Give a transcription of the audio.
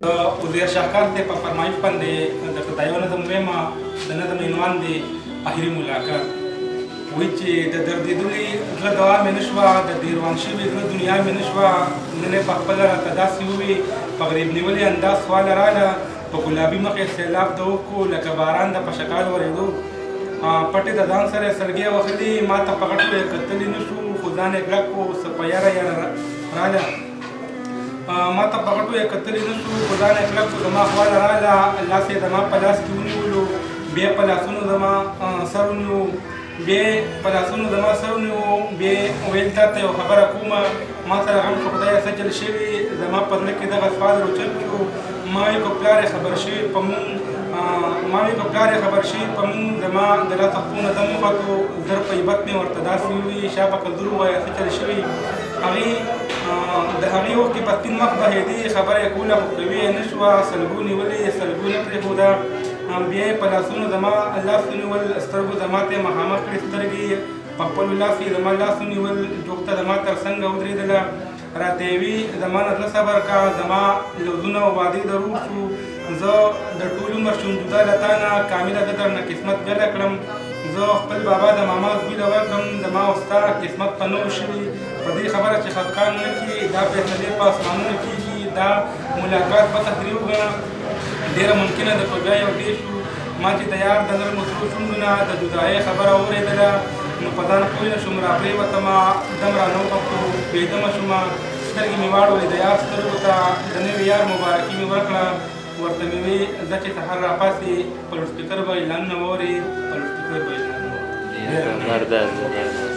وزیر شاهکار ته په فرمایش باندې درته دا یو نظم وایم د نظم عنوان دی اخري ملاقات. وایي چې د دردېدلي زړه دوا مې نه شوه، د دې روان شوي زړه دنیا مې نه شوه، نن یې پخپله راته داسې ووي په غریب نیولې انداز سواله راله، په ګلابي مخ یې سیلاب د اوښکو لکه باران د په شکال ورېدو. پټې د ځان سره یې سلګۍ وهلې، ما ته په غټو یې کتلی نه شو، خو ځان یې کلک کړو څه په یاره راله. ما ته په غټو یې کتلی نه شو، خو ځان یې کلک کړو زما خواله راله. لاس یې زما په لاس کې ونیولو، بیا یې په لاسونو زما سر ونیو، بیا یې په لاسونو زما سر ونیو، بیا یې ویل تا ته یو خبره کومه، ما سره غم شو خدایه څه چل شوي، زما په زړه کې دغه سوال روچت شو. ما وی که پلار یې خبر شوي په مونږ، زما د لاسه خونه دم وختو، زر په عیبت مې ورته داسې ووي شا په کلدر ووایه څه چل شوي. د هغې وخت کې په سپین مخ بهېدې، خبره یې کوله خو کوي یې نه شوه، سلګو نیولې سلګو نه پرېښوده. بیا یې په لاسونو زما لاس ونیول، سترګو زما ته یې مخامخ کړې سترګې، په خپلو لاس یې زما لاس ونیول، جوخته زما تر څنګه ودرېدله. راته یې وي زما نه زړه صبر کا، زما لوظونه او وعدې دروغ شو، زه د ټول عمر شوم جدا له تا نه، کامله ده درنه قسمت ګله کړم. زه خپل بابا د ماما زوی له ورکړم، زما او ستا قسمت په نه و شوي. په دې خبره چې خفګان نه کړي، دا فیصلې په اسمانونو کېږي، دا ملاقات به تقدیر وګڼه، ډېره ممکنه ده په بیا یو دې شو. ما چې د یار د نرمو سرو شونډو نه د جدایۍ خبره واورېدله، نو په ځان پوه نه شوم، راپرېوتمه دم را نه وغوښتو، بېدمه شومه، سترګې مې واړولې د یار سترګو ته، د نوي یار مبارکي مې ورکړه. ورته مې وی ځه چې سهار راپاڅې په لوډسپیکر به اعلانونه واورې، په لوډسپیکر به اعلانونه واورې.